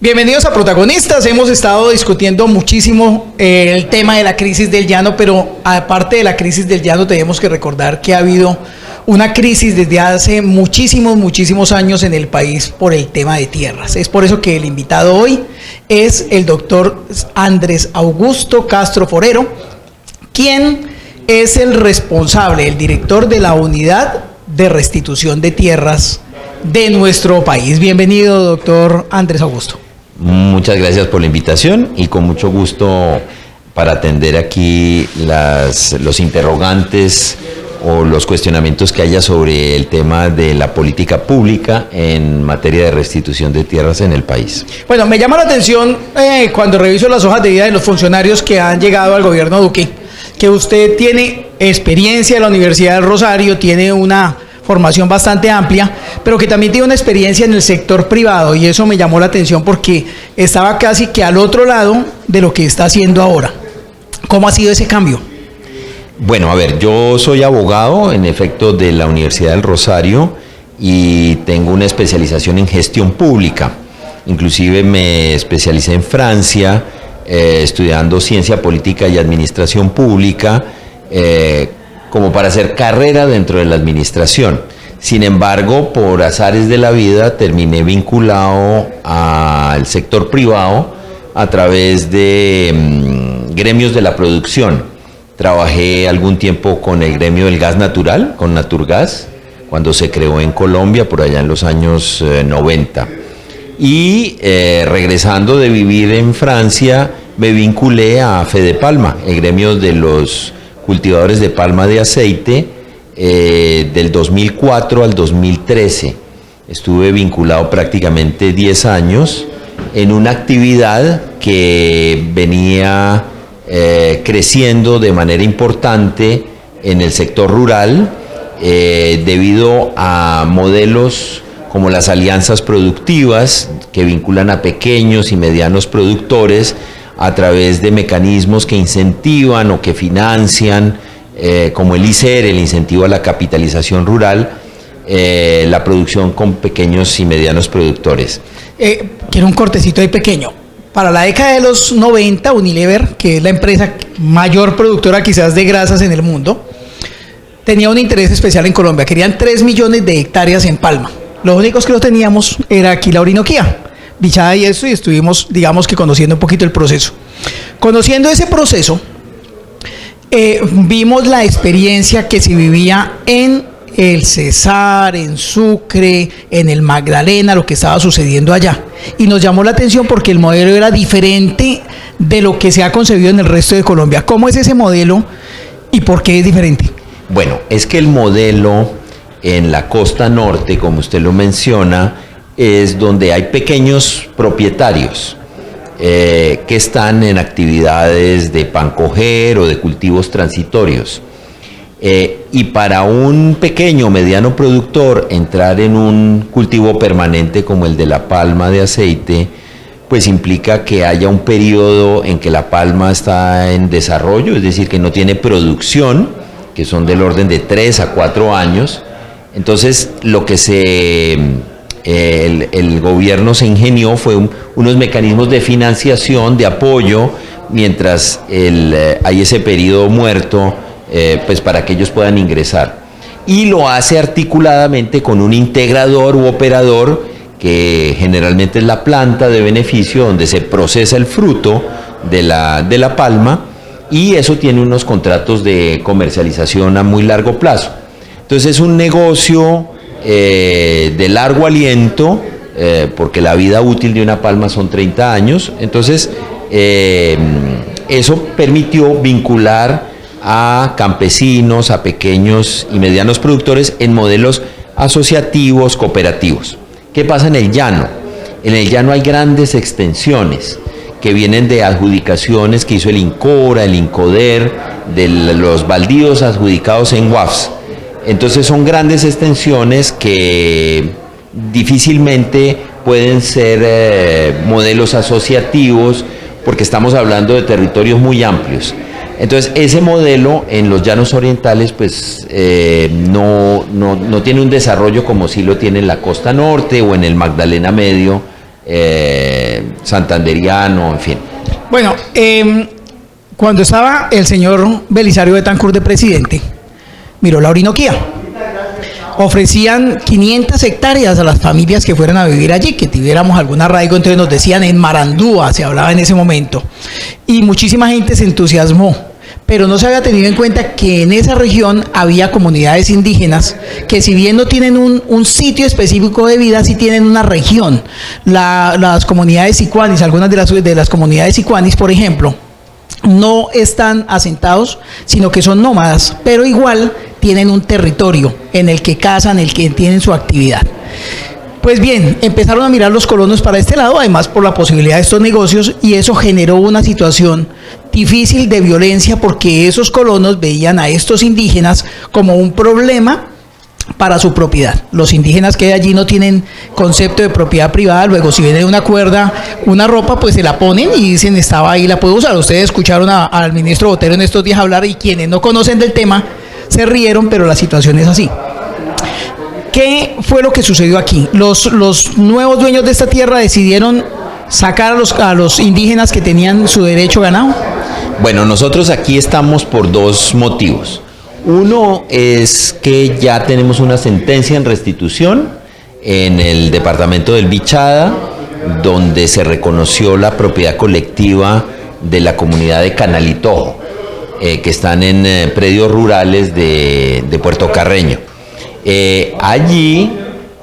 Bienvenidos a Protagonistas. Hemos estado discutiendo muchísimo el tema de la crisis del llano, pero aparte de la crisis del llano tenemos que recordar que ha habido una crisis desde hace muchísimos años en el país por el tema de tierras. Es por eso que el invitado hoy es el doctor Andrés Augusto Castro Forero, quien es el responsable, el director de la unidad de restitución de tierras de nuestro país. Bienvenido, doctor Andrés Augusto. Muchas gracias por la invitación y con mucho gusto para atender aquí los interrogantes o los cuestionamientos que haya sobre el tema de la política pública en materia de restitución de tierras en el país. Bueno, me llama la atención cuando reviso las hojas de vida de los funcionarios que han llegado al gobierno Duque, que usted tiene experiencia en la Universidad del Rosario, tiene una formación bastante amplia, pero que también tiene una experiencia en el sector privado, y eso me llamó la atención porque estaba casi que al otro lado de lo que está haciendo ahora. ¿Cómo ha sido ese cambio? Bueno, a ver, yo soy abogado, en efecto, de la Universidad del Rosario y tengo una especialización en gestión pública. Inclusive me especialicé en Francia, estudiando ciencia política y administración pública, como para hacer carrera dentro de la administración. Sin embargo, por azares de la vida, terminé vinculado al sector privado a través de gremios de la producción. Trabajé algún tiempo con el gremio del gas natural, con Naturgas, cuando se creó en Colombia, por allá en los años 90. Y regresando de vivir en Francia, me vinculé a Fedepalma, el gremio de los cultivadores de palma de aceite, del 2004 al 2013. Estuve vinculado prácticamente 10 años en una actividad que venía creciendo de manera importante en el sector rural, debido a modelos como las alianzas productivas que vinculan a pequeños y medianos productores a través de mecanismos que incentivan o que financian, como el ICR, el incentivo a la capitalización rural, la producción con pequeños y medianos productores. Quiero un cortecito ahí pequeño. Para la década de los 90, Unilever, que es la empresa mayor productora quizás de grasas en el mundo, tenía un interés especial en Colombia. Querían 3 millones de hectáreas en palma. Los únicos que lo teníamos era aquí la Orinoquía, Bichada y eso, y estuvimos, digamos que conociendo un poquito el proceso. Conociendo ese proceso, vimos la experiencia que se vivía en el Cesar, en Sucre, en el Magdalena, lo que estaba sucediendo allá. Y nos llamó la atención porque el modelo era diferente de lo que se ha concebido en el resto de Colombia. ¿Cómo es ese modelo y por qué es diferente? Bueno, es que el modelo en la costa norte, como usted lo menciona, es donde hay pequeños propietarios que están en actividades de pancoger o de cultivos transitorios. Y para un pequeño o mediano productor entrar en un cultivo permanente como el de la palma de aceite, pues implica que haya un periodo en que la palma está en desarrollo, es decir, que no tiene producción, que son del orden de 3 a 4 años. Entonces, lo que el gobierno se ingenió fue unos mecanismos de financiación, de apoyo, mientras hay ese periodo muerto, pues para que ellos puedan ingresar. Y lo hace articuladamente con un integrador u operador, que generalmente es la planta de beneficio donde se procesa el fruto de la palma, y eso tiene unos contratos de comercialización a muy largo plazo. Entonces es un negocio de largo aliento, porque la vida útil de una palma son 30 años. Entonces eso permitió vincular a campesinos, a pequeños y medianos productores en modelos asociativos, cooperativos. ¿Qué pasa en el llano? En el llano hay grandes extensiones que vienen de adjudicaciones que hizo el INCORA, el INCODER, de los baldíos adjudicados en UAFs. Entonces son grandes extensiones que difícilmente pueden ser modelos asociativos, porque estamos hablando de territorios muy amplios. Entonces ese modelo en los llanos orientales pues no tiene un desarrollo como sí lo tiene en la costa norte o en el Magdalena Medio, santanderiano, en fin. Bueno, cuando estaba el señor Belisario Betancur de presidente, miró la Orinoquía. Ofrecían 500 hectáreas a las familias que fueran a vivir allí, que tuviéramos algún arraigo, entonces nos decían en Marandúa, se hablaba en ese momento, y muchísima gente se entusiasmó, pero no se había tenido en cuenta que en esa región había comunidades indígenas que, si bien no tienen un sitio específico de vida, sí tienen una región. Las comunidades sicuanis, algunas de las comunidades sicuanis, por ejemplo, no están asentados, sino que son nómadas, pero igual tienen un territorio en el que cazan, en el que tienen su actividad. Pues bien, empezaron a mirar los colonos para este lado, además por la posibilidad de estos negocios, y eso generó una situación difícil de violencia, porque esos colonos veían a estos indígenas como un problema para su propiedad. Los indígenas que hay allí no tienen concepto de propiedad privada. Luego, si viene una cuerda, una ropa, pues se la ponen y dicen, estaba ahí, la puedo usar. Ustedes escucharon al ministro Botero en estos días hablar, y quienes no conocen del tema se rieron, pero la situación es así. ¿Qué fue lo que sucedió aquí? Los nuevos dueños de esta tierra decidieron sacar a los indígenas que tenían su derecho ganado. Bueno, nosotros aquí estamos por dos motivos. Uno es que ya tenemos una sentencia en restitución en el departamento del Bichada, donde se reconoció la propiedad colectiva de la comunidad de Canalitojo, que están en predios rurales de Puerto Carreño. Allí,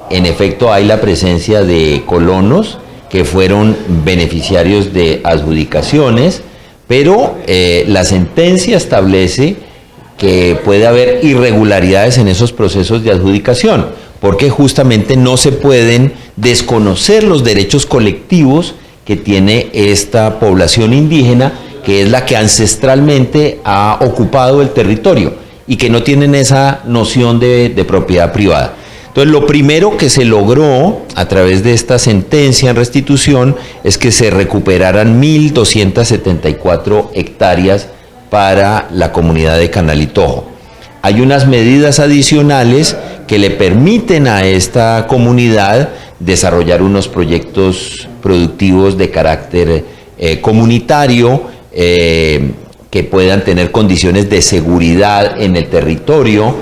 en efecto, hay la presencia de colonos que fueron beneficiarios de adjudicaciones, pero la sentencia establece que puede haber irregularidades en esos procesos de adjudicación, porque justamente no se pueden desconocer los derechos colectivos que tiene esta población indígena, que es la que ancestralmente ha ocupado el territorio y que no tienen esa noción de propiedad privada. Entonces, lo primero que se logró a través de esta sentencia en restitución es que se recuperaran 1.274 hectáreas para la comunidad de Canalitojo. Hay unas medidas adicionales que le permiten a esta comunidad desarrollar unos proyectos productivos de carácter comunitario, que puedan tener condiciones de seguridad en el territorio,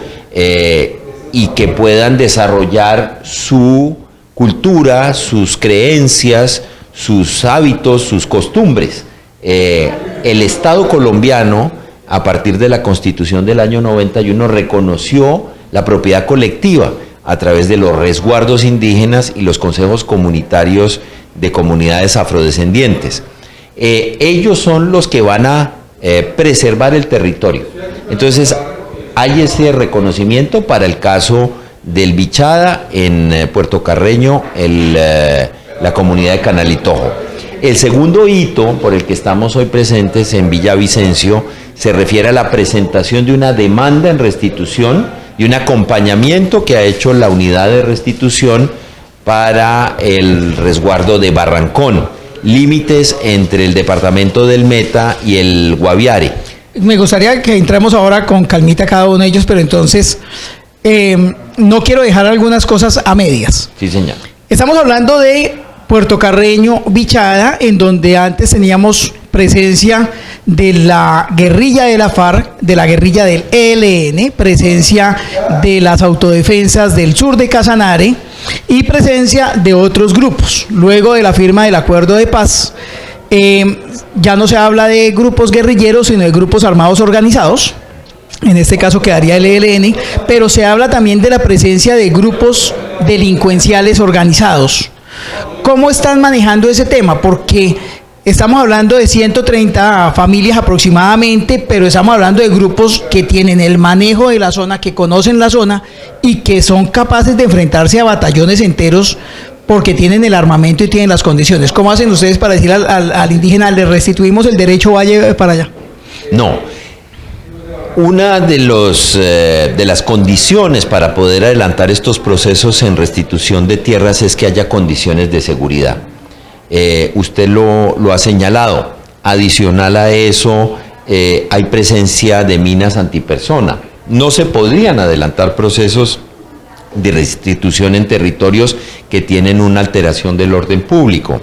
y que puedan desarrollar su cultura, sus creencias, sus hábitos, sus costumbres. El Estado colombiano, a partir de la Constitución del año 91, reconoció la propiedad colectiva a través de los resguardos indígenas y los consejos comunitarios de comunidades afrodescendientes. Ellos son los que van a preservar el territorio. Entonces, hay ese reconocimiento para el caso del Bichada en Puerto Carreño, la comunidad de Canalitojo. El segundo hito por el que estamos hoy presentes en Villavicencio se refiere a la presentación de una demanda en restitución y un acompañamiento que ha hecho la unidad de restitución para el resguardo de Barrancón, límites entre el departamento del Meta y el Guaviare. Me gustaría que entremos ahora con calmita cada uno de ellos, pero entonces no quiero dejar algunas cosas a medias. Sí, señor. Estamos hablando de Puerto Carreño, Bichada, en donde antes teníamos presencia de la guerrilla de la FARC, de la guerrilla del ELN, presencia de las autodefensas del sur de Casanare y presencia de otros grupos. Luego de la firma del acuerdo de paz, ya no se habla de grupos guerrilleros, sino de grupos armados organizados. En este caso quedaría el ELN, pero se habla también de la presencia de grupos delincuenciales organizados. ¿Cómo están manejando ese tema? Porque estamos hablando de 130 familias aproximadamente, pero estamos hablando de grupos que tienen el manejo de la zona, que conocen la zona y que son capaces de enfrentarse a batallones enteros porque tienen el armamento y tienen las condiciones. ¿Cómo hacen ustedes para decir al indígena, le restituimos el derecho, vaya para allá? No. Una de las condiciones para poder adelantar estos procesos en restitución de tierras es que haya condiciones de seguridad. Usted lo ha señalado. Adicional a eso, hay presencia de minas antipersona. No se podrían adelantar procesos de restitución en territorios que tienen una alteración del orden público.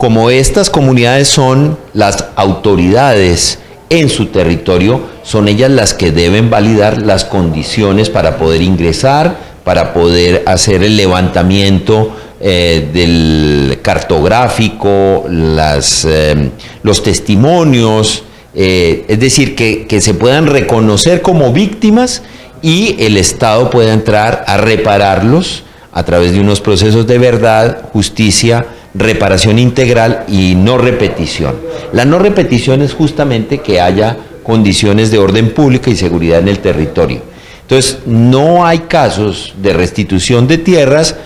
como estas comunidades son las autoridades en su territorio, son ellas las que deben validar las condiciones para poder ingresar, para poder hacer el levantamiento del cartográfico, los testimonios, es decir, que se puedan reconocer como víctimas y el Estado pueda entrar a repararlos a través de unos procesos de verdad, justicia, reparación integral y no repetición. La no repetición es justamente que haya condiciones de orden público y seguridad en el territorio. Entonces, no hay casos de restitución de tierras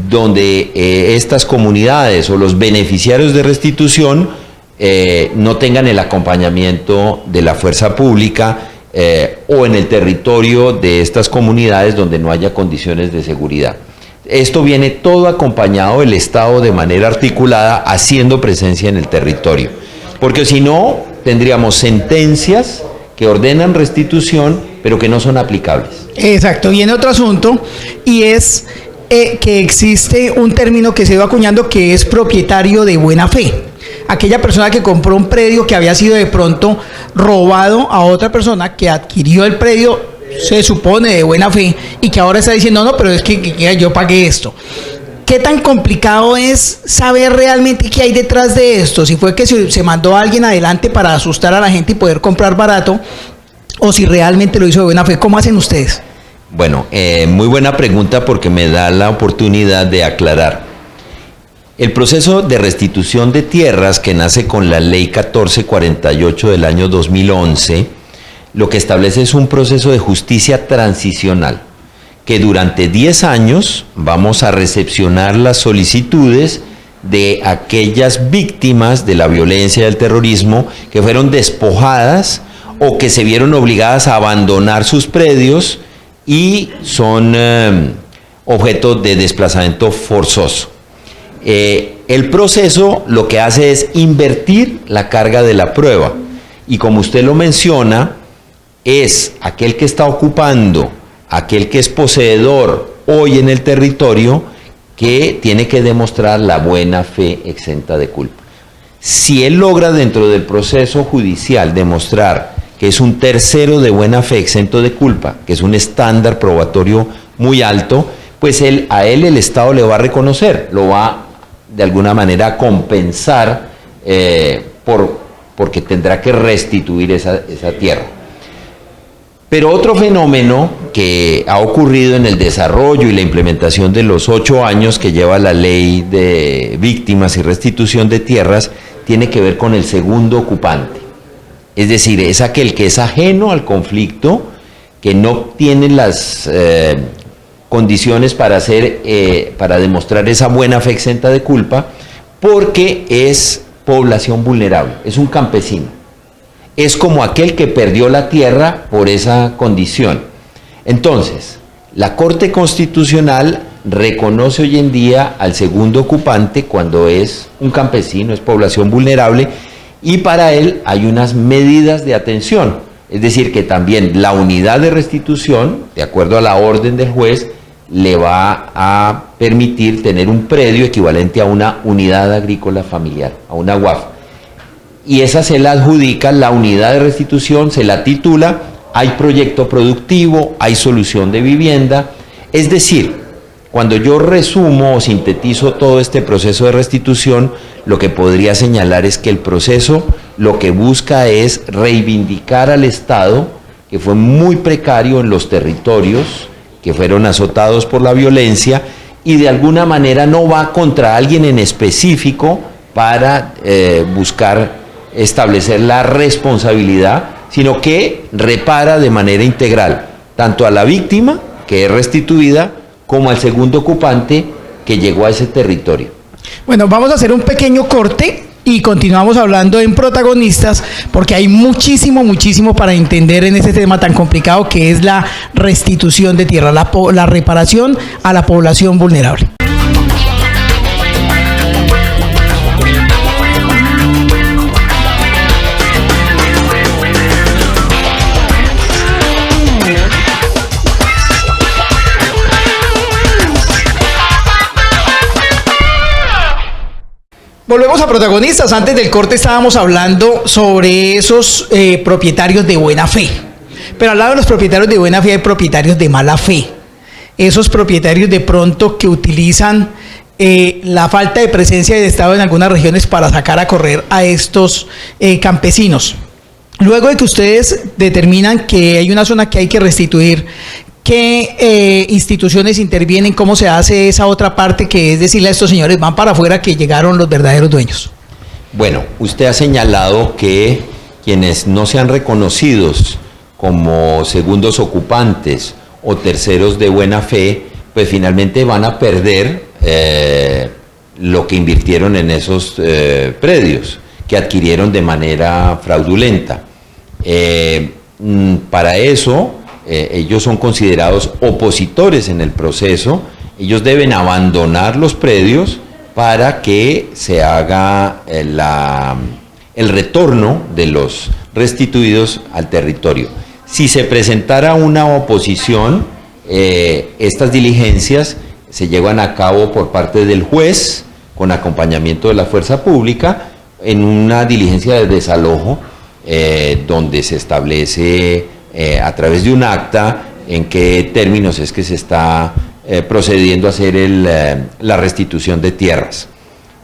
donde estas comunidades o los beneficiarios de restitución no tengan el acompañamiento de la fuerza pública o en el territorio de estas comunidades donde no haya condiciones de seguridad. Esto viene todo acompañado del Estado de manera articulada, haciendo presencia en el territorio. Porque si no, tendríamos sentencias que ordenan restitución, pero que no son aplicables. Exacto. Viene otro asunto, y es que existe un término que se va acuñando, que es propietario de buena fe. Aquella persona que compró un predio que había sido de pronto robado a otra persona que adquirió el predio, se supone de buena fe, y que ahora está diciendo, no, pero es que yo pagué esto. ¿Qué tan complicado es saber realmente qué hay detrás de esto? Si fue que se mandó a alguien adelante para asustar a la gente y poder comprar barato, o si realmente lo hizo de buena fe. ¿Cómo hacen ustedes? Bueno, muy buena pregunta, porque me da la oportunidad de aclarar. El proceso de restitución de tierras, que nace con la Ley 1448 del año 2011, lo que establece es un proceso de justicia transicional, que durante 10 años vamos a recepcionar las solicitudes de aquellas víctimas de la violencia y del terrorismo que fueron despojadas o que se vieron obligadas a abandonar sus predios y son objeto de desplazamiento forzoso. El proceso lo que hace es invertir la carga de la prueba, y como usted lo menciona, es aquel que está ocupando, aquel que es poseedor hoy en el territorio, que tiene que demostrar la buena fe exenta de culpa. Si él logra dentro del proceso judicial demostrar que es un tercero de buena fe exento de culpa, que es un estándar probatorio muy alto, pues a él el Estado le va a reconocer, lo va de alguna manera a compensar porque tendrá que restituir esa tierra. Pero otro fenómeno que ha ocurrido en el desarrollo y la implementación de los 8 años que lleva la Ley de Víctimas y Restitución de Tierras tiene que ver con el segundo ocupante. Es decir, es aquel que es ajeno al conflicto, que no tiene las condiciones para demostrar esa buena fe exenta de culpa, porque es población vulnerable, es un campesino. Es como aquel que perdió la tierra por esa condición. Entonces, la Corte Constitucional reconoce hoy en día al segundo ocupante cuando es un campesino, es población vulnerable, y para él hay unas medidas de atención. Es decir, que también la unidad de restitución, de acuerdo a la orden del juez, le va a permitir tener un predio equivalente a una unidad agrícola familiar, a una UAF. Y esa se la adjudica la unidad de restitución, se la titula, hay proyecto productivo, hay solución de vivienda. Es decir, cuando yo resumo o sintetizo todo este proceso de restitución, lo que podría señalar es que el proceso lo que busca es reivindicar al Estado, que fue muy precario en los territorios que fueron azotados por la violencia, y de alguna manera no va contra alguien en específico para buscar establecer la responsabilidad, sino que repara de manera integral tanto a la víctima, que es restituida, como al segundo ocupante que llegó a ese territorio. Bueno, vamos a hacer un pequeño corte y continuamos hablando en Protagonistas, porque hay muchísimo para entender en este tema tan complicado que es la restitución de tierra, la reparación a la población vulnerable. Volvemos a protagonistas. Antes del corte estábamos hablando sobre esos propietarios de buena fe. Pero al lado de los propietarios de buena fe hay propietarios de mala fe. Esos propietarios de pronto que utilizan la falta de presencia del Estado en algunas regiones para sacar a correr a estos campesinos. Luego de que ustedes determinan que hay una zona que hay que restituir, ¿qué instituciones intervienen? ¿Cómo se hace esa otra parte, que es decirle a estos señores, van para afuera, que llegaron los verdaderos dueños? Bueno, usted ha señalado que quienes no sean reconocidos como segundos ocupantes o terceros de buena fe, pues finalmente van a perder lo que invirtieron en esos predios que adquirieron de manera fraudulenta. Para eso, ellos son considerados opositores en el proceso. Ellos deben abandonar los predios para que se haga el retorno de los restituidos al territorio. Si se presentara una oposición, estas diligencias se llevan a cabo por parte del juez, con acompañamiento de la fuerza pública, en una diligencia de desalojo, donde se establece a través de un acta en qué términos es que se está procediendo a hacer la restitución de tierras.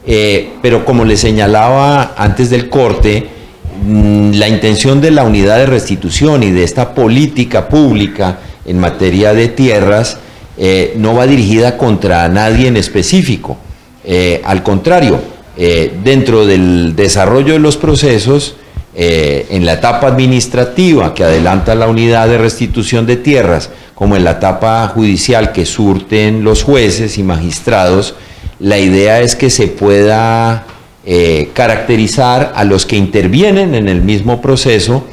Pero como le señalaba antes del corte, la intención de la unidad de restitución y de esta política pública en materia de tierras no va dirigida contra nadie en específico. Al contrario, dentro del desarrollo de los procesos, en la etapa administrativa que adelanta la unidad de restitución de tierras, como en la etapa judicial que surten los jueces y magistrados, la idea es que se pueda caracterizar a los que intervienen en el mismo proceso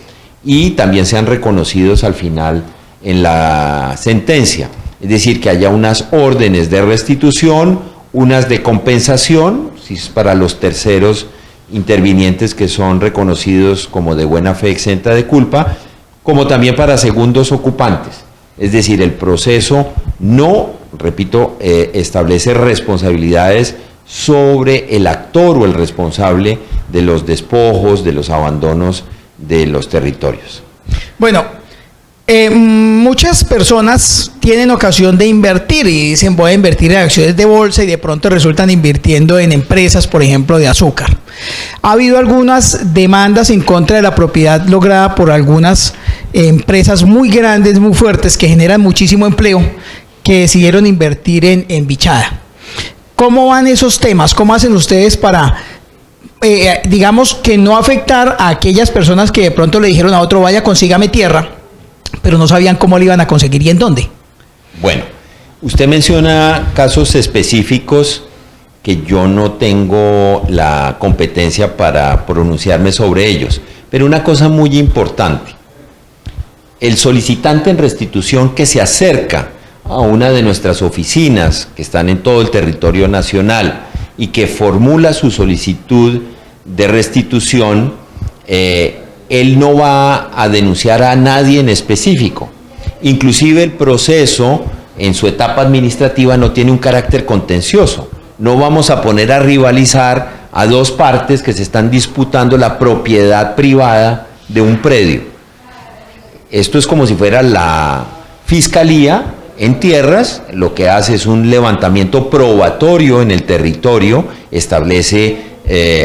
y también sean reconocidos al final en la sentencia. Es decir, que haya unas órdenes de restitución, unas de compensación, si es para los terceros intervinientes que son reconocidos como de buena fe exenta de culpa, como también para segundos ocupantes. Es decir, el proceso no, repito, establece responsabilidades sobre el actor o el responsable de los despojos, de los abandonos de los territorios. Bueno, muchas personas tienen ocasión de invertir y dicen, voy a invertir en acciones de bolsa, y de pronto resultan invirtiendo en empresas, por ejemplo, de azúcar. Ha habido algunas demandas en contra de la propiedad lograda por algunas empresas muy grandes, muy fuertes, que generan muchísimo empleo, que decidieron invertir en Bichada. ¿Cómo van esos temas? ¿Cómo hacen ustedes para, digamos, que no afectar a aquellas personas que de pronto le dijeron a otro, vaya, consígame tierra, pero no sabían cómo le iban a conseguir y en dónde? Bueno, usted menciona casos específicos que yo no tengo la competencia para pronunciarme sobre ellos, pero una cosa muy importante: el solicitante en restitución que se acerca a una de nuestras oficinas que están en todo el territorio nacional y que formula su solicitud de restitución, él no va a denunciar a nadie en específico. Inclusive el proceso en su etapa administrativa no tiene un carácter contencioso. No vamos a poner a rivalizar a dos partes que se están disputando la propiedad privada de un predio. Esto es como si fuera la fiscalía en tierras. Lo que hace es un levantamiento probatorio en el territorio, establece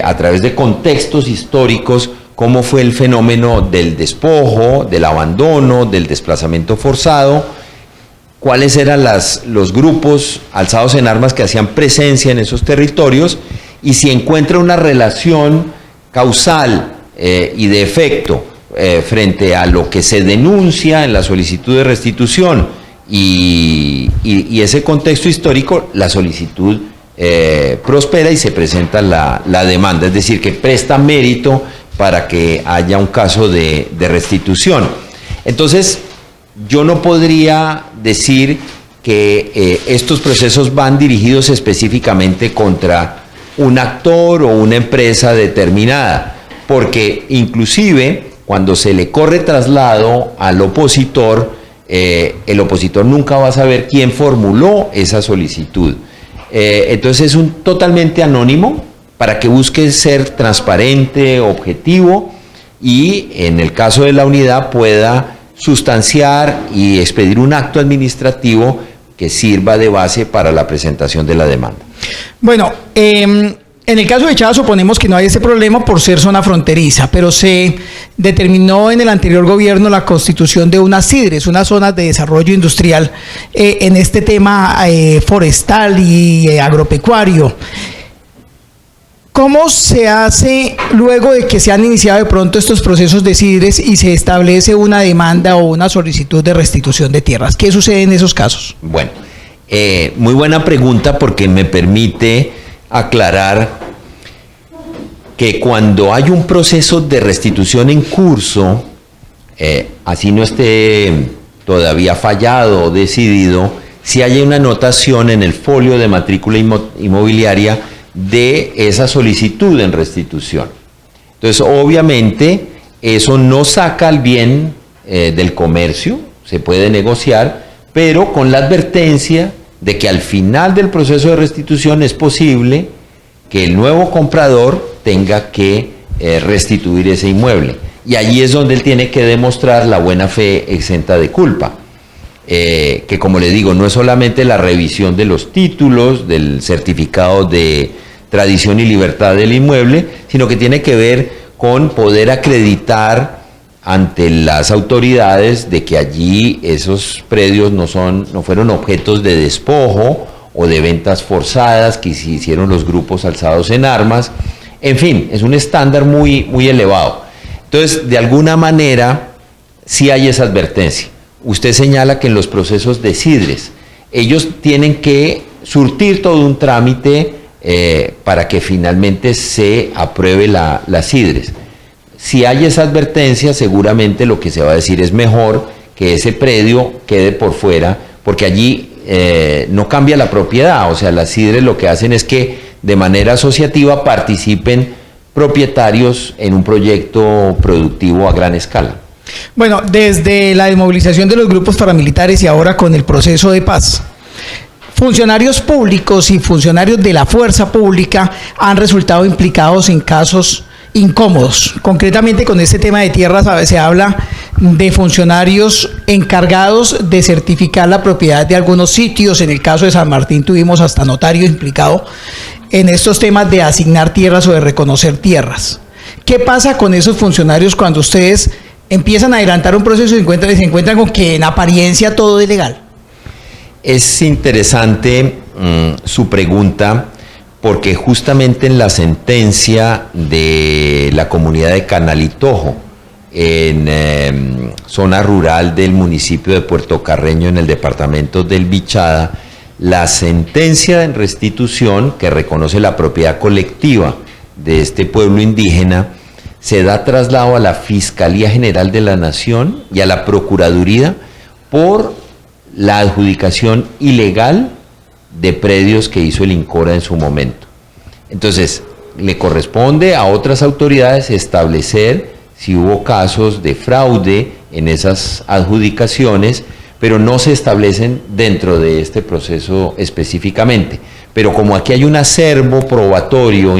a través de contextos históricos cómo fue el fenómeno del despojo, del abandono, del desplazamiento forzado, cuáles eran los grupos alzados en armas que hacían presencia en esos territorios, y si encuentra una relación causal y de efecto frente a lo que se denuncia en la solicitud de restitución y ese contexto histórico, la solicitud prospera y se presenta la demanda, es decir, que presta mérito para que haya un caso de restitución. Entonces, yo no podría decir que estos procesos van dirigidos específicamente contra un actor o una empresa determinada, porque inclusive cuando se le corre traslado al opositor, el opositor nunca va a saber quién formuló esa solicitud. Entonces es totalmente anónimo, para que busque ser transparente, objetivo y en el caso de la unidad pueda sustanciar y expedir un acto administrativo que sirva de base para la presentación de la demanda. Bueno, en el caso de Chava suponemos que no hay ese problema por ser zona fronteriza, pero se determinó en el anterior gobierno la constitución de unas CIDRES, unas zonas de desarrollo industrial, en este tema forestal y agropecuario. ¿Cómo se hace luego de que se han iniciado de pronto estos procesos de CIDRES y se establece una demanda o una solicitud de restitución de tierras? ¿Qué sucede en esos casos? Bueno, muy buena pregunta porque me permite aclarar que cuando hay un proceso de restitución en curso, así no esté todavía fallado o decidido, si hay una anotación en el folio de matrícula inmobiliaria de esa solicitud en restitución. Entonces, obviamente, eso no saca el bien del comercio, se puede negociar, pero con la advertencia de que al final del proceso de restitución es posible que el nuevo comprador tenga que restituir ese inmueble. Y allí es donde él tiene que demostrar la buena fe exenta de culpa. Que como le digo, no es solamente la revisión de los títulos, del certificado de tradición y libertad del inmueble, sino que tiene que ver con poder acreditar ante las autoridades de que allí esos predios no fueron objetos de despojo o de ventas forzadas que se hicieron los grupos alzados en armas. En fin, es un estándar muy, muy elevado. Entonces, de alguna manera, sí hay esa advertencia. Usted señala que en los procesos de CIDRES, ellos tienen que surtir todo un trámite para que finalmente se apruebe la CIDRES. Si hay esa advertencia, seguramente lo que se va a decir es mejor que ese predio quede por fuera, porque allí no cambia la propiedad. O sea, las CIDRES lo que hacen es que de manera asociativa participen propietarios en un proyecto productivo a gran escala. Bueno, desde la desmovilización de los grupos paramilitares y ahora con el proceso de paz, funcionarios públicos y funcionarios de la fuerza pública han resultado implicados en casos incómodos. Concretamente con este tema de tierras se habla de funcionarios encargados de certificar la propiedad de algunos sitios. En el caso de San Martín tuvimos hasta notario implicado en estos temas de asignar tierras o de reconocer tierras. ¿Qué pasa con esos funcionarios cuando ustedes empiezan a adelantar un proceso y se encuentran con que en apariencia todo es legal? Es interesante su pregunta porque justamente en la sentencia de la comunidad de Canalitojo, en zona rural del municipio de Puerto Carreño, en el departamento del Bichada, la sentencia en restitución que reconoce la propiedad colectiva de este pueblo indígena se da traslado a la Fiscalía General de la Nación y a la Procuraduría por la adjudicación ilegal de predios que hizo el INCORA en su momento. Entonces, le corresponde a otras autoridades establecer si hubo casos de fraude en esas adjudicaciones, pero no se establecen dentro de este proceso específicamente. Pero como aquí hay un acervo probatorio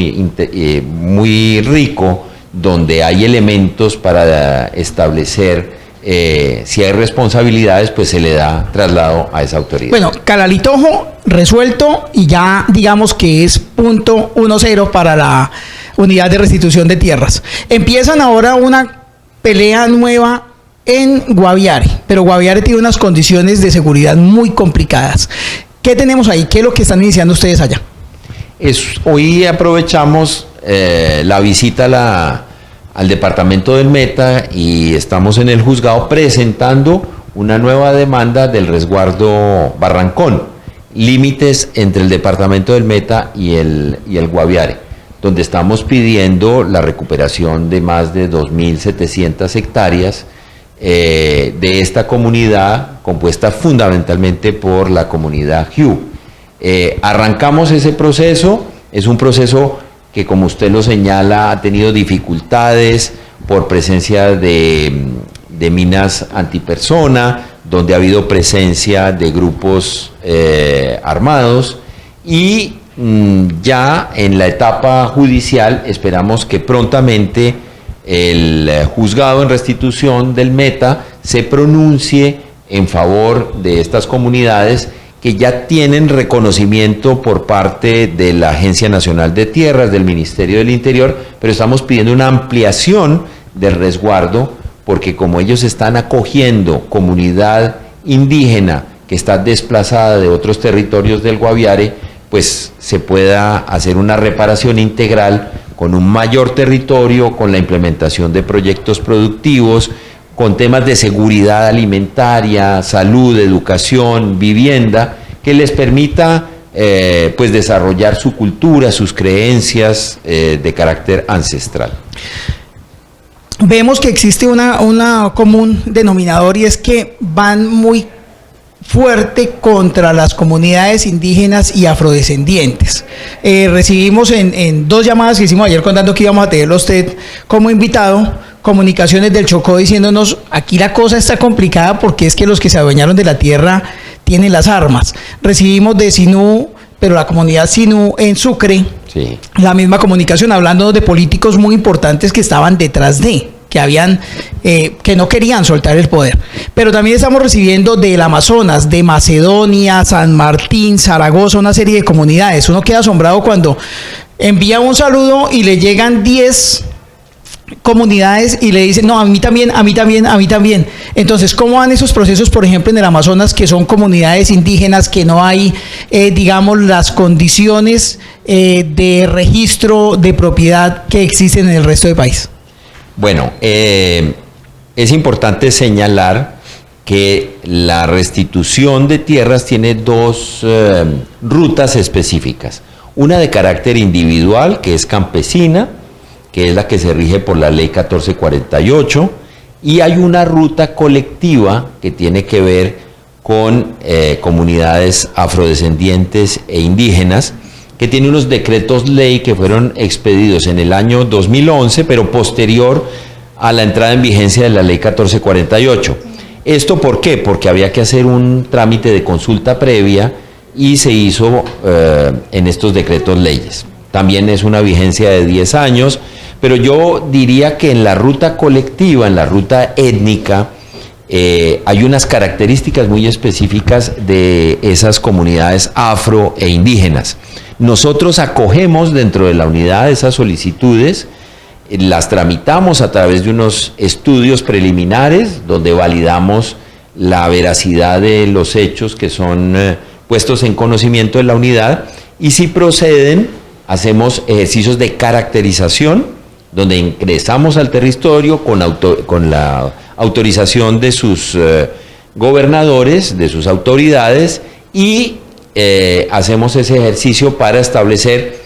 muy rico, donde hay elementos para establecer si hay responsabilidades, pues se le da traslado a esa autoridad. Bueno, Canalitojo resuelto y ya digamos que es punto 1-0 para la unidad de restitución de tierras. Empiezan ahora una pelea nueva en Guaviare, pero Guaviare tiene unas condiciones de seguridad muy complicadas. ¿Qué tenemos ahí? ¿Qué es lo que están iniciando ustedes allá? Hoy aprovechamos la visita al departamento del Meta y estamos en el juzgado presentando una nueva demanda del resguardo Barrancón, límites entre el departamento del Meta y el Guaviare, donde estamos pidiendo la recuperación de más de 2.700 hectáreas de esta comunidad compuesta fundamentalmente por la comunidad Hu. Arrancamos ese proceso, es un proceso que, como usted lo señala, ha tenido dificultades por presencia de minas antipersona, donde ha habido presencia de grupos armados, y ya en la etapa judicial esperamos que prontamente el juzgado en restitución del Meta se pronuncie en favor de estas comunidades que ya tienen reconocimiento por parte de la Agencia Nacional de Tierras, del Ministerio del Interior, pero estamos pidiendo una ampliación del resguardo porque como ellos están acogiendo comunidad indígena que está desplazada de otros territorios del Guaviare, pues se pueda hacer una reparación integral con un mayor territorio, con la implementación de proyectos productivos, con temas de seguridad alimentaria, salud, educación, vivienda, que les permita pues desarrollar su cultura, sus creencias de carácter ancestral. Vemos que existe una común denominador y es que van muy fuerte contra las comunidades indígenas y afrodescendientes. Recibimos en 2 llamadas que hicimos ayer contando que íbamos a tenerlo a usted como invitado, comunicaciones del Chocó diciéndonos aquí la cosa está complicada porque es que los que se adueñaron de la tierra tienen las armas. Recibimos de Sinú, pero la comunidad Sinú en Sucre, sí, la misma comunicación hablando de políticos muy importantes que estaban detrás de, que habían, que no querían soltar el poder. Pero también estamos recibiendo del Amazonas, de Macedonia, San Martín, Zaragoza, una serie de comunidades. Uno queda asombrado cuando envía un saludo y le llegan 10 comunidades y le dicen, no, a mí también, a mí también, a mí también. Entonces, ¿cómo van esos procesos, por ejemplo, en el Amazonas, que son comunidades indígenas, que no hay, digamos, las condiciones de registro de propiedad que existen en el resto del país? Bueno, es importante señalar que la restitución de tierras tiene 2 rutas específicas. Una de carácter individual, que es campesina, que es la que se rige por la ley 1448, y hay una ruta colectiva que tiene que ver con comunidades afrodescendientes e indígenas, que tiene unos decretos ley que fueron expedidos en el año 2011, pero posterior a la entrada en vigencia de la ley 1448. ¿Esto por qué? Porque había que hacer un trámite de consulta previa y se hizo en estos decretos leyes. También es una vigencia de 10 años, pero yo diría que en la ruta colectiva, en la ruta étnica, hay unas características muy específicas de esas comunidades afro e indígenas. Nosotros acogemos dentro de la unidad esas solicitudes, las tramitamos a través de unos estudios preliminares donde validamos la veracidad de los hechos que son puestos en conocimiento de la unidad, y si proceden, hacemos ejercicios de caracterización donde ingresamos al territorio con la autorización de sus gobernadores, de sus autoridades, y hacemos ese ejercicio para establecer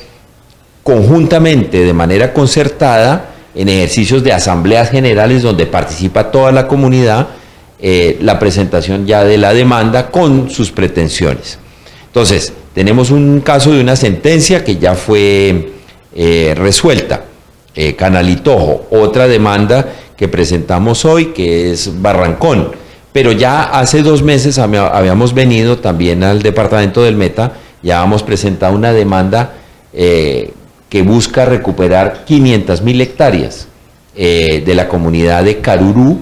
conjuntamente, de manera concertada, en ejercicios de asambleas generales donde participa toda la comunidad, la presentación ya de la demanda con sus pretensiones. Entonces, tenemos un caso de una sentencia que ya fue resuelta, Canalitojo, otra demanda que presentamos hoy que es Barrancón, pero ya hace 2 meses habíamos venido también al departamento del Meta, ya hemos presentado una demanda que busca recuperar 500.000 hectáreas de la comunidad de Carurú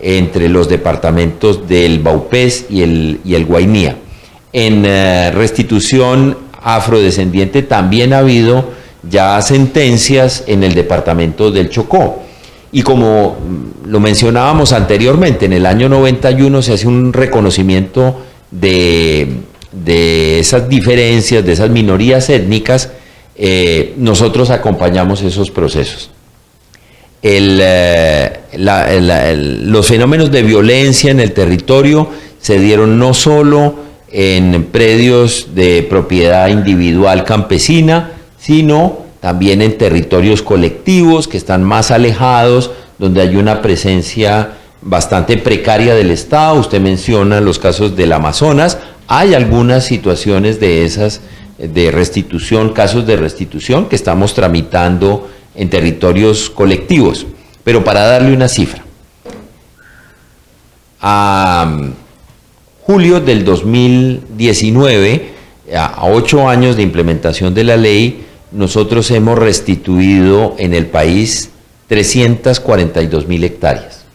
entre los departamentos del Baupés y el Guainía. En restitución afrodescendiente también ha habido ya sentencias en el departamento del Chocó. Y como lo mencionábamos anteriormente, en el año 91 se hace un reconocimiento de esas diferencias, de esas minorías étnicas. Nosotros acompañamos esos procesos. Los fenómenos de violencia en el territorio se dieron no solo en predios de propiedad individual campesina, sino también en territorios colectivos que están más alejados, donde hay una presencia bastante precaria del Estado. Usted menciona los casos del Amazonas, hay algunas situaciones de esas de restitución, casos de restitución que estamos tramitando en territorios colectivos. Pero para darle una cifra, a julio del 2019 a 8 años de implementación de la ley, nosotros hemos restituido en el país 342.000 hectáreas,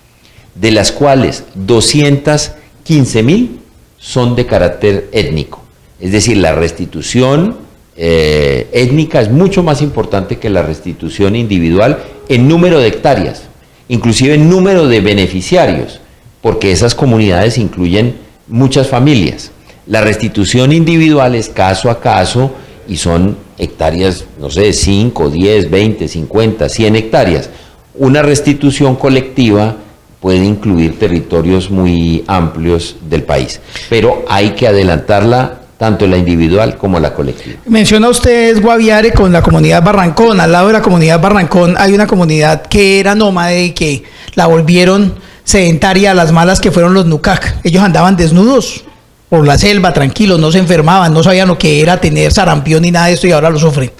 de las cuales 215.000 son de carácter étnico. Es decir, la restitución étnica es mucho más importante que la restitución individual en número de hectáreas, inclusive en número de beneficiarios, porque esas comunidades incluyen muchas familias. La restitución individual es caso a caso y son hectáreas, no sé, 5, 10, 20, 50, 100 hectáreas. Una restitución colectiva puede incluir territorios muy amplios del país, pero hay que adelantarla tanto la individual como la colectiva. Menciona usted Guaviare con la comunidad Barrancón. Al lado de la comunidad Barrancón hay una comunidad que era nómade y que la volvieron sedentaria a las malas, que fueron los Nucac. Ellos andaban desnudos por la selva, tranquilos, no se enfermaban, no sabían lo que era tener sarampión ni nada de esto y ahora lo sufren.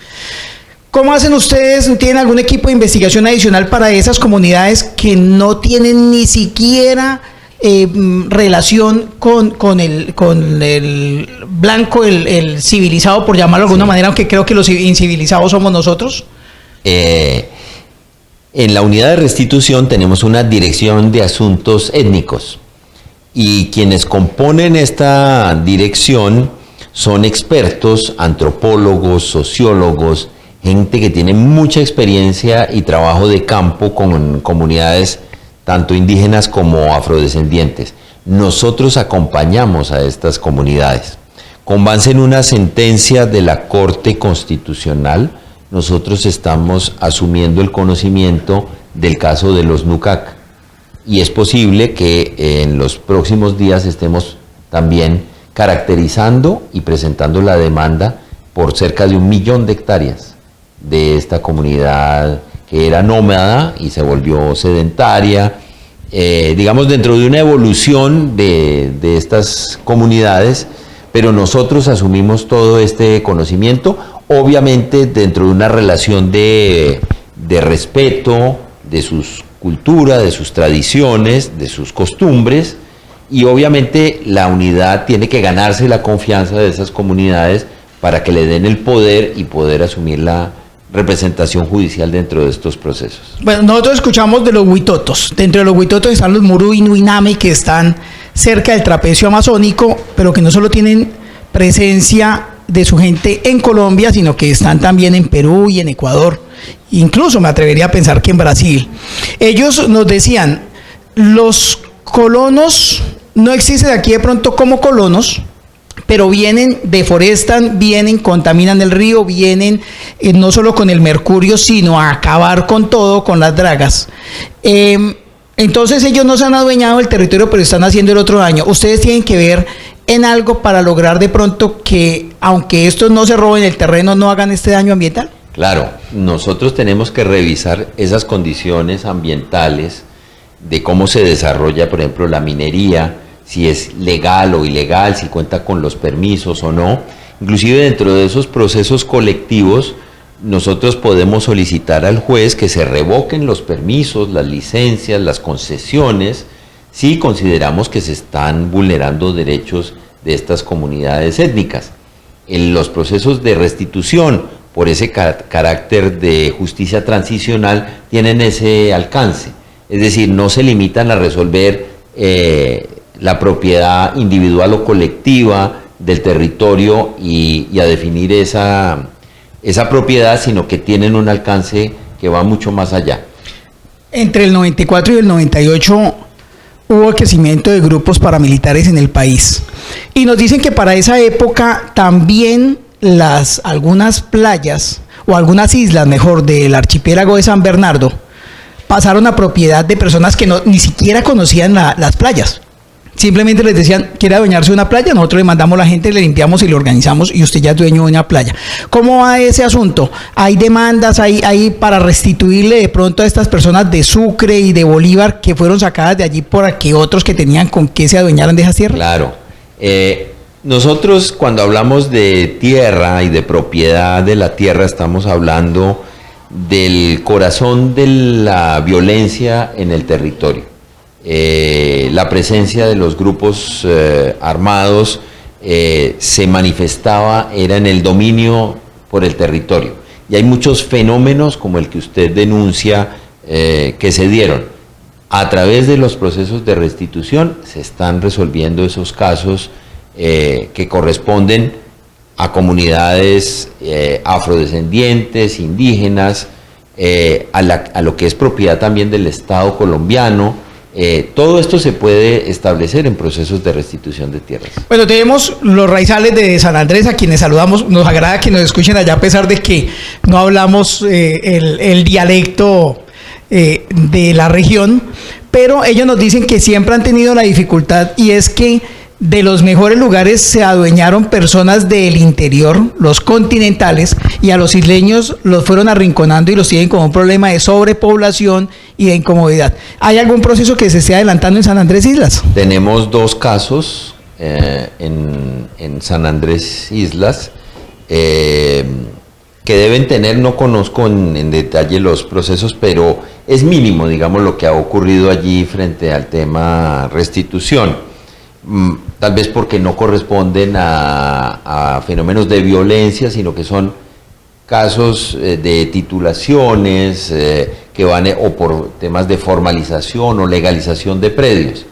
¿Cómo hacen ustedes? ¿Tienen algún equipo de investigación adicional para esas comunidades que no tienen ni siquiera relación con el blanco, el civilizado, por llamarlo de alguna manera, aunque creo que los incivilizados somos nosotros? En la unidad de restitución tenemos una dirección de asuntos étnicos y quienes componen esta dirección son expertos, antropólogos, sociólogos, gente que tiene mucha experiencia y trabajo de campo con comunidades tanto indígenas como afrodescendientes. Nosotros acompañamos a estas comunidades. Con base en una sentencia de la Corte Constitucional, nosotros estamos asumiendo el conocimiento del caso de los Nucac. Y es posible que en los próximos días estemos también caracterizando y presentando la demanda por cerca de 1 millón de hectáreas de esta comunidad que era nómada y se volvió sedentaria, digamos dentro de una evolución de estas comunidades, pero nosotros asumimos todo este conocimiento, obviamente dentro de una relación de respeto de sus culturas, de sus tradiciones, de sus costumbres, y obviamente la unidad tiene que ganarse la confianza de esas comunidades para que le den el poder y poder asumir la representación judicial dentro de estos procesos. Bueno, nosotros escuchamos de los huitotos. Dentro de los huitotos están los Muru y Nuiname, que están cerca del trapecio amazónico, pero que no solo tienen presencia de su gente en Colombia, sino que están también en Perú y en Ecuador. Incluso me atrevería a pensar que en Brasil. Ellos nos decían, los colonos no existen aquí de pronto como colonos, pero vienen, deforestan, vienen, contaminan el río, vienen no solo con el mercurio, sino a acabar con todo, con las dragas. Entonces ellos no se han adueñado del territorio, pero están haciendo el otro daño. Ustedes tienen que ver en algo para lograr de pronto que, aunque estos no se roben el terreno, no hagan este daño ambiental. Claro, nosotros tenemos que revisar esas condiciones ambientales de cómo se desarrolla, por ejemplo, la minería, si es legal o ilegal, si cuenta con los permisos o no. Inclusive dentro de esos procesos colectivos, nosotros podemos solicitar al juez que se revoquen los permisos, las licencias, las concesiones, si consideramos que se están vulnerando derechos de estas comunidades étnicas. En los procesos de restitución, por ese carácter de justicia transicional, tienen ese alcance. Es decir, no se limitan a resolver la propiedad individual o colectiva del territorio y a definir esa propiedad, sino que tienen un alcance que va mucho más allá. Entre el 94 y el 98 hubo crecimiento de grupos paramilitares en el país. Y nos dicen que para esa época también algunas playas, o algunas islas, mejor, del archipiélago de San Bernardo, pasaron a propiedad de personas que ni siquiera conocían las playas. Simplemente les decían, ¿quiere adueñarse de una playa? Nosotros le mandamos a la gente, le limpiamos y le organizamos y usted ya es dueño de una playa. ¿Cómo va ese asunto? ¿Hay demandas hay para restituirle de pronto a estas personas de Sucre y de Bolívar que fueron sacadas de allí para que otros que tenían con qué se adueñaran de esas tierras? Claro. Nosotros cuando hablamos de tierra y de propiedad de la tierra estamos hablando del corazón de la violencia en el territorio. La presencia de los grupos armados se manifestaba era en el dominio por el territorio. Y hay muchos fenómenos como el que usted denuncia que se dieron. A través de los procesos de restitución se están resolviendo esos casos que corresponden a comunidades afrodescendientes, indígenas, a lo que es propiedad también del Estado colombiano. Todo esto se puede establecer en procesos de restitución de tierras. Bueno, tenemos los raizales de San Andrés, a quienes saludamos. Nos agrada que nos escuchen allá, a pesar de que no hablamos el dialecto de la región, pero ellos nos dicen que siempre han tenido la dificultad, y es que de los mejores lugares se adueñaron personas del interior, los continentales, y a los isleños los fueron arrinconando y los tienen como un problema de sobrepoblación y de incomodidad. ¿Hay algún proceso que se esté adelantando en San Andrés Islas? Tenemos 2 casos en San Andrés Islas que deben tener, no conozco en detalle los procesos, pero es mínimo, digamos, lo que ha ocurrido allí frente al tema restitución. Tal vez porque no corresponden a fenómenos de violencia, sino que son casos de titulaciones que van o por temas de formalización o legalización de predios.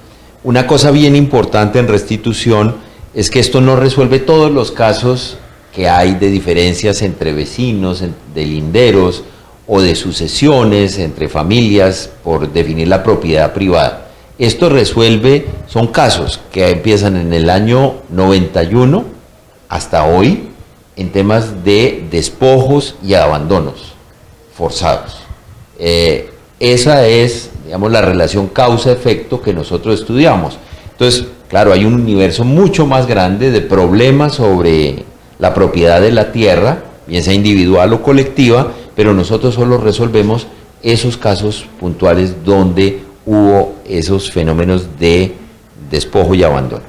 Una cosa bien importante en restitución es que esto no resuelve todos los casos que hay de diferencias entre vecinos, de linderos o de sucesiones entre familias por definir la propiedad privada. Esto resuelve, son casos que empiezan en el año 91 hasta hoy en temas de despojos y abandonos forzados. Esa es, digamos, la relación causa-efecto que nosotros estudiamos. Entonces, claro, hay un universo mucho más grande de problemas sobre la propiedad de la tierra, bien sea individual o colectiva, pero nosotros solo resolvemos esos casos puntuales donde hubo esos fenómenos de despojo y abandono.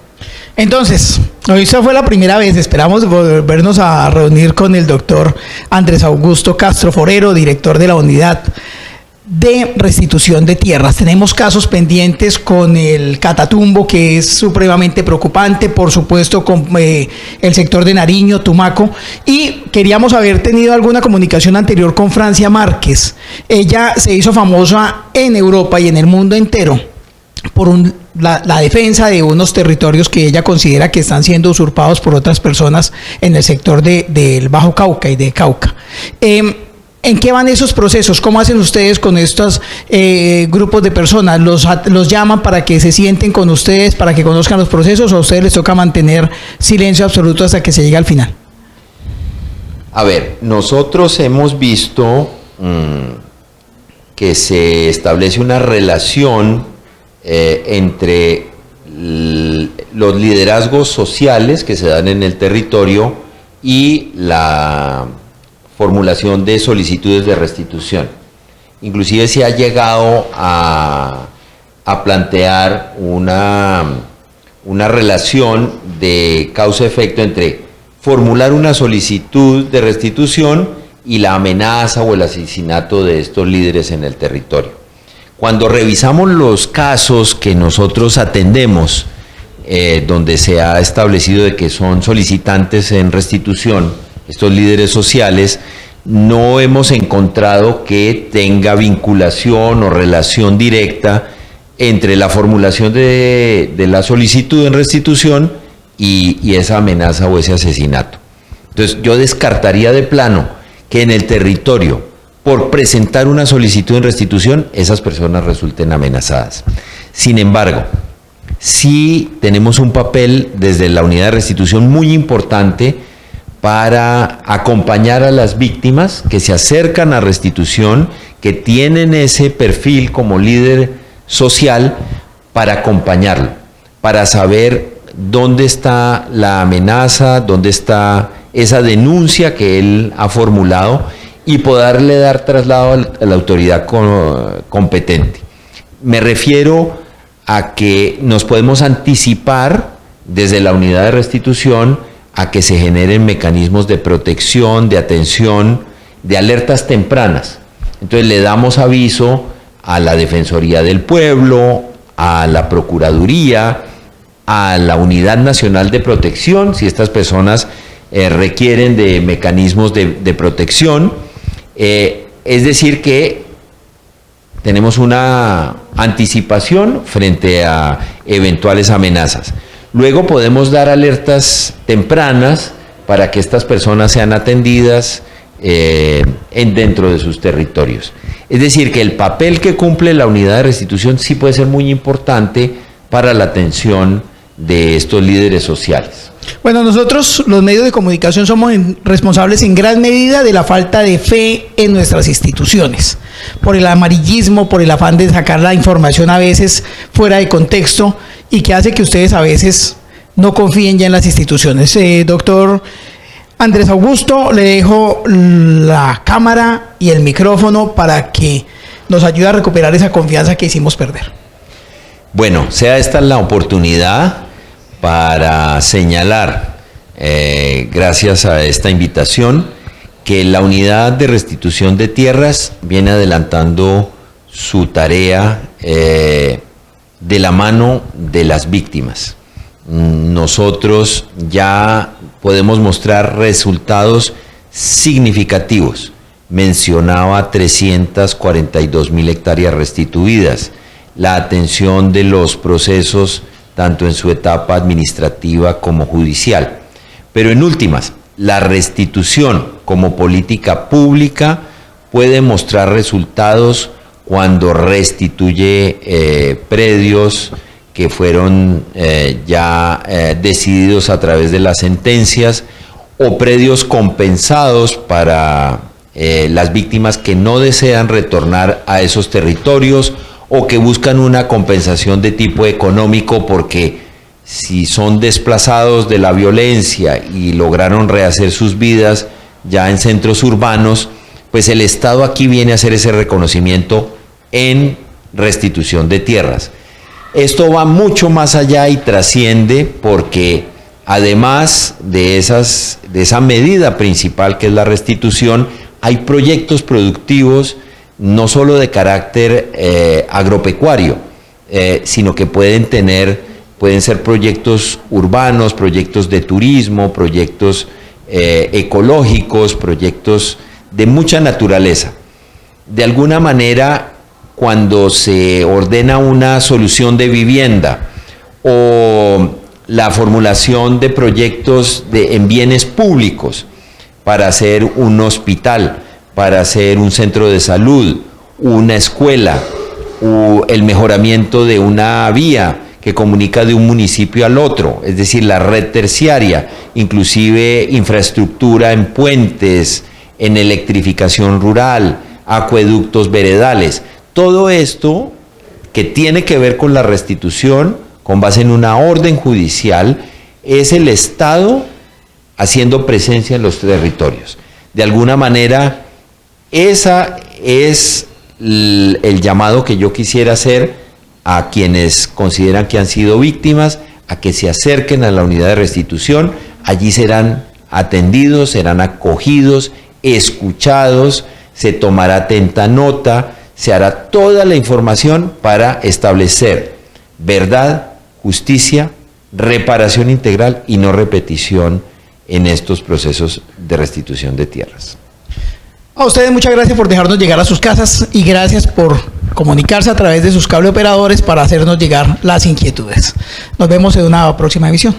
Entonces, esta fue la primera vez, esperamos volvernos a reunir con el doctor Andrés Augusto Castro Forero, director de la Unidad de Restitución de Tierras. Tenemos casos pendientes con el Catatumbo, que es supremamente preocupante, por supuesto con el sector de Nariño, Tumaco, y queríamos haber tenido alguna comunicación anterior con Francia Márquez. Ella se hizo famosa en Europa y en el mundo entero por la defensa de unos territorios que ella considera que están siendo usurpados por otras personas en el sector del Bajo Cauca y de Cauca. ¿En qué van esos procesos? ¿Cómo hacen ustedes con estos grupos de personas? ¿Los llaman para que se sienten con ustedes, para que conozcan los procesos, o a ustedes les toca mantener silencio absoluto hasta que se llegue al final? A ver, nosotros hemos visto que se establece una relación entre los liderazgos sociales que se dan en el territorio y la formulación de solicitudes de restitución. Inclusive se ha llegado a plantear una relación de causa-efecto entre formular una solicitud de restitución y la amenaza o el asesinato de estos líderes en el territorio. Cuando revisamos los casos que nosotros atendemos, donde se ha establecido de que son solicitantes en restitución, estos líderes sociales, no hemos encontrado que tenga vinculación o relación directa entre la formulación de la solicitud en restitución y esa amenaza o ese asesinato. Entonces, yo descartaría de plano que en el territorio, por presentar una solicitud en restitución, esas personas resulten amenazadas. Sin embargo, sí tenemos un papel desde la unidad de restitución muy importante para acompañar a las víctimas que se acercan a restitución, que tienen ese perfil como líder social, para acompañarlo, para saber dónde está la amenaza, dónde está esa denuncia que él ha formulado y poderle dar traslado a la autoridad competente. Me refiero a que nos podemos anticipar desde la unidad de restitución a que se generen mecanismos de protección, de atención, de alertas tempranas. Entonces le damos aviso a la Defensoría del Pueblo, a la Procuraduría, a la Unidad Nacional de Protección, si estas personas requieren de mecanismos de protección. Es decir que tenemos una anticipación frente a eventuales amenazas. Luego podemos dar alertas tempranas para que estas personas sean atendidas dentro de sus territorios. Es decir, que el papel que cumple la unidad de restitución sí puede ser muy importante para la atención de estos líderes sociales. Bueno, nosotros los medios de comunicación somos responsables en gran medida de la falta de fe en nuestras instituciones, por el amarillismo, por el afán de sacar la información a veces fuera de contexto y que hace que ustedes a veces no confíen ya en las instituciones. Doctor Andrés Augusto, le dejo la cámara y el micrófono para que nos ayude a recuperar esa confianza que hicimos perder. Bueno, sea esta la oportunidad para señalar, gracias a esta invitación, que la unidad de restitución de tierras viene adelantando su tarea de la mano de las víctimas. Nosotros ya podemos mostrar resultados significativos. Mencionaba 342.000 hectáreas restituidas, la atención de los procesos tanto en su etapa administrativa como judicial. Pero en últimas, la restitución como política pública puede mostrar resultados cuando restituye predios que fueron decididos a través de las sentencias, o predios compensados para las víctimas que no desean retornar a esos territorios o que buscan una compensación de tipo económico, porque si son desplazados de la violencia y lograron rehacer sus vidas ya en centros urbanos, pues el Estado aquí viene a hacer ese reconocimiento en restitución de tierras. Esto va mucho más allá y trasciende, porque además de esa medida principal que es la restitución, hay proyectos productivos no solo de carácter agropecuario, sino que pueden ser proyectos urbanos, proyectos de turismo, proyectos ecológicos, proyectos de mucha naturaleza. De alguna manera, cuando se ordena una solución de vivienda o la formulación de proyectos en bienes públicos para hacer un hospital, para hacer un centro de salud, una escuela, o el mejoramiento de una vía que comunica de un municipio al otro, es decir, la red terciaria, inclusive infraestructura en puentes, en electrificación rural, acueductos veredales. Todo esto que tiene que ver con la restitución, con base en una orden judicial, es el Estado haciendo presencia en los territorios. De alguna manera, esa es el llamado que yo quisiera hacer a quienes consideran que han sido víctimas, a que se acerquen a la unidad de restitución. Allí serán atendidos, serán acogidos, escuchados, se tomará atenta nota, se hará toda la información para establecer verdad, justicia, reparación integral y no repetición en estos procesos de restitución de tierras. A ustedes muchas gracias por dejarnos llegar a sus casas y gracias por comunicarse a través de sus cable operadores para hacernos llegar las inquietudes. Nos vemos en una próxima emisión.